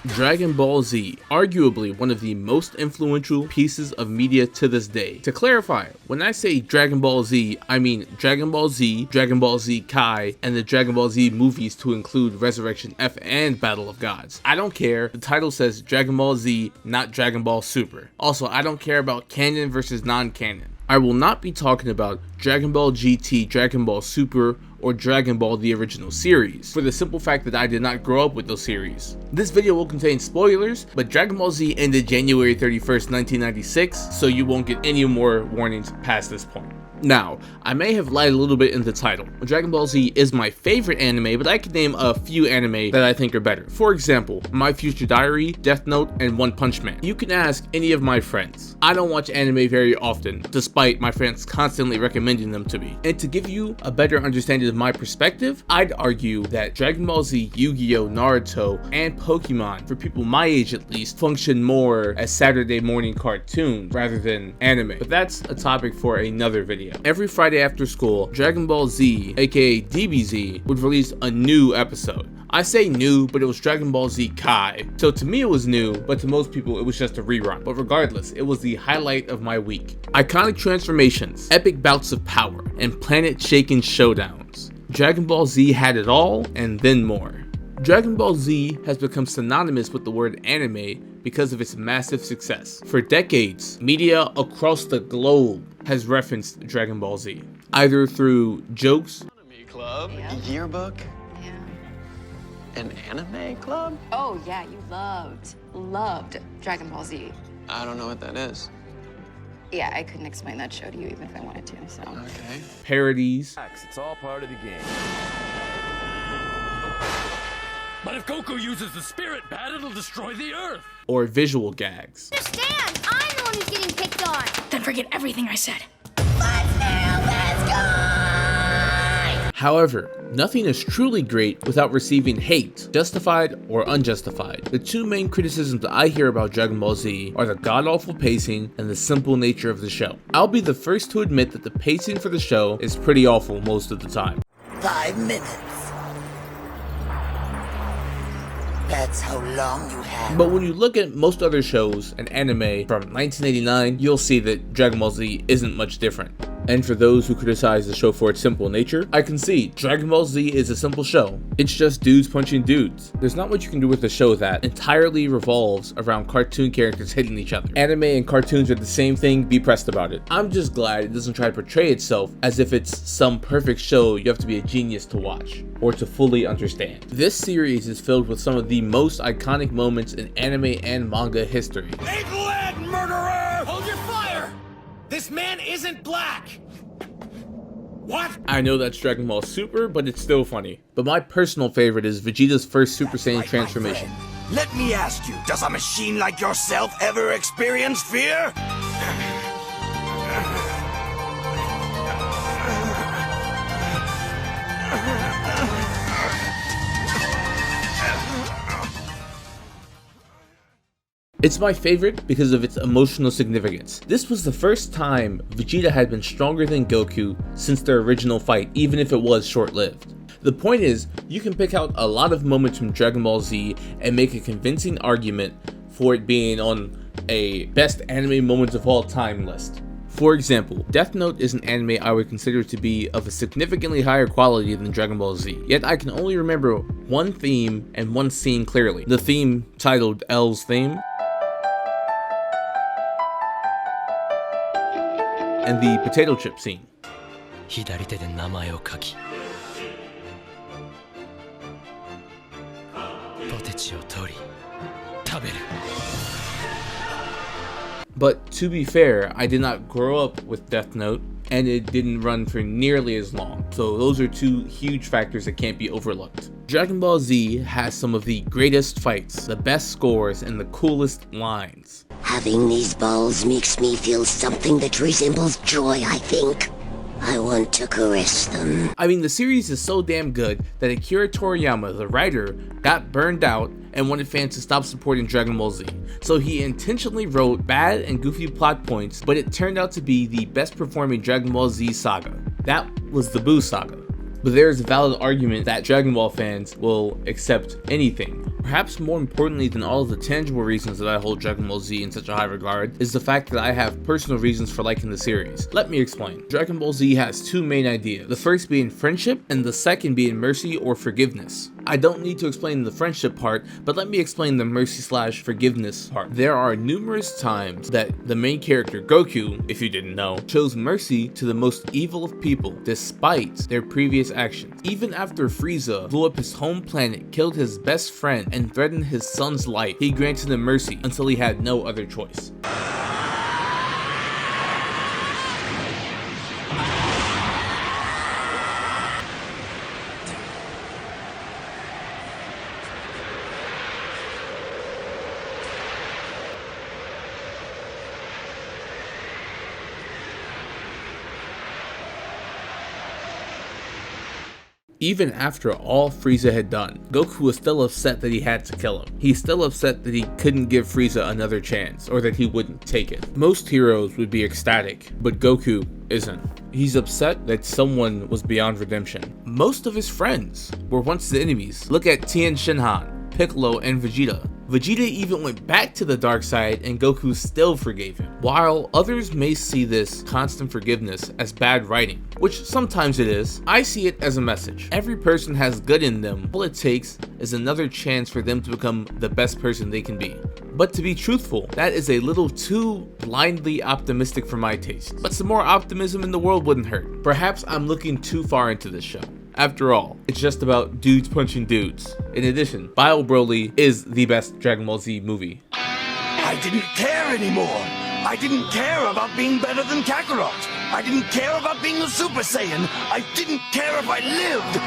Dragon Ball Z, arguably one of the most influential pieces of media to this day. To clarify, when I say Dragon Ball Z, I mean Dragon Ball Z, Dragon Ball Z Kai, and the Dragon Ball Z movies to include Resurrection F and Battle of Gods. I don't care, the title says Dragon Ball Z, not Dragon Ball Super. Also, I don't care about canon versus non-canon. I will not be talking about Dragon Ball GT, Dragon Ball Super, or Dragon Ball the original series, for the simple fact that I did not grow up with those series. This video will contain spoilers, but Dragon Ball Z ended January 31st, 1996, so you won't get any more warnings past this point. Now, I may have lied a little bit in the title. Dragon Ball Z is my favorite anime, but I can name a few anime that I think are better. For example, My Future Diary, Death Note, and One Punch Man. You can ask any of my friends. I don't watch anime very often, despite my friends constantly recommending them to me. And to give you a better understanding of my perspective, I'd argue that Dragon Ball Z, Yu-Gi-Oh!, Naruto, and Pokemon, for people my age at least, function more as Saturday morning cartoons rather than anime. But that's a topic for another video. Every Friday after school, Dragon Ball Z, aka DBZ, would release a new episode. I say new, but it was Dragon Ball Z Kai. So to me it was new, but to most people it was just a rerun. But regardless, it was the highlight of my week. Iconic transformations, epic bouts of power, and planet-shaking showdowns. Dragon Ball Z had it all, and then more. Dragon Ball Z has become synonymous with the word anime because of its massive success. For decades, media across the globe has referenced Dragon Ball Z, either through jokes, Anime club, Yeah. yearbook, Yeah. an anime club? Oh yeah, you loved Dragon Ball Z. I don't know what that is. Yeah, I couldn't explain that show to you even if I wanted to, so. Okay. parodies, It's all part of the game. But if Goku uses the spirit bat, it'll destroy the Earth. or visual gags. Understand? I'm the one who's getting picked on. Then forget everything I said. However, nothing is truly great without receiving hate, justified or unjustified. The two main criticisms that I hear about Dragon Ball Z are the god-awful pacing and the simple nature of the show. I'll be the first to admit that the pacing for the show is pretty awful most of the time. 5 minutes. That's how long you have. But when you look at most other shows and anime from 1989, you'll see that Dragon Ball Z isn't much different. And for those who criticize the show for its simple nature, I concede, Dragon Ball Z is a simple show. It's just dudes punching dudes. There's not much you can do with a show that entirely revolves around cartoon characters hitting each other. Anime and cartoons are the same thing, be pressed about it. I'm just glad it doesn't try to portray itself as if it's some perfect show you have to be a genius to watch, or to fully understand. This series is filled with some of the most iconic moments in anime and manga history. Egg-led murderer! Hold your fire! This man isn't black! What? I know that's Dragon Ball Super, but it's still funny. But my personal favorite is Vegeta's first Super Saiyan transformation. Let me ask you, does a machine like yourself ever experience fear? It's my favorite because of its emotional significance. This was the first time Vegeta had been stronger than Goku since their original fight, even if it was short-lived. The point is, you can pick out a lot of moments from Dragon Ball Z and make a convincing argument for it being on a best anime moments of all time list. For example, Death Note is an anime I would consider to be of a significantly higher quality than Dragon Ball Z, yet I can only remember one theme and one scene clearly. The theme, titled L's Theme, and the potato chip scene. 左手で名前を書き、ポテチを取り、食べる。 But to be fair, I did not grow up with Death Note, and it didn't run for nearly as long, so those are two huge factors that can't be overlooked. Dragon Ball Z has some of the greatest fights, the best scores, and the coolest lines. Having these balls makes me feel something that resembles joy, I think. I want to caress them. I mean, the series is so damn good that Akira Toriyama, the writer, got burned out and wanted fans to stop supporting Dragon Ball Z. So he intentionally wrote bad and goofy plot points, but it turned out to be the best performing Dragon Ball Z saga. That was the Buu saga. But there is a valid argument that Dragon Ball fans will accept anything Perhaps more importantly than all of the tangible reasons that I hold Dragon Ball Z in such a high regard is the fact that I have personal reasons for liking the series. Let me explain. Dragon Ball Z has two main ideas, the first being friendship and the second being mercy or forgiveness. I don't need to explain the friendship part, but let me explain the mercy/forgiveness part. There are numerous times that the main character, Goku, if you didn't know, shows mercy to the most evil of people despite their previous actions. Even after Frieza blew up his home planet, killed his best friend, and threatened his son's life, he granted him mercy until he had no other choice. Even after all Frieza had done, Goku was still upset that he had to kill him. He's still upset that he couldn't give Frieza another chance, or that he wouldn't take it. Most heroes would be ecstatic, but Goku isn't. He's upset that someone was beyond redemption. Most of his friends were once the enemies. Look at Tien Shinhan, Piccolo, and Vegeta. Vegeta even went back to the dark side and Goku still forgave him. While others may see this constant forgiveness as bad writing, which sometimes it is, I see it as a message. Every person has good in them. All it takes is another chance for them to become the best person they can be. But to be truthful, that is a little too blindly optimistic for my taste. But some more optimism in the world wouldn't hurt. Perhaps I'm looking too far into this show. After all, it's just about dudes punching dudes. In addition, Bio Broly is the best Dragon Ball Z movie. I didn't care anymore. I didn't care about being better than Kakarot. I didn't care about being a Super Saiyan. I didn't care if I lived.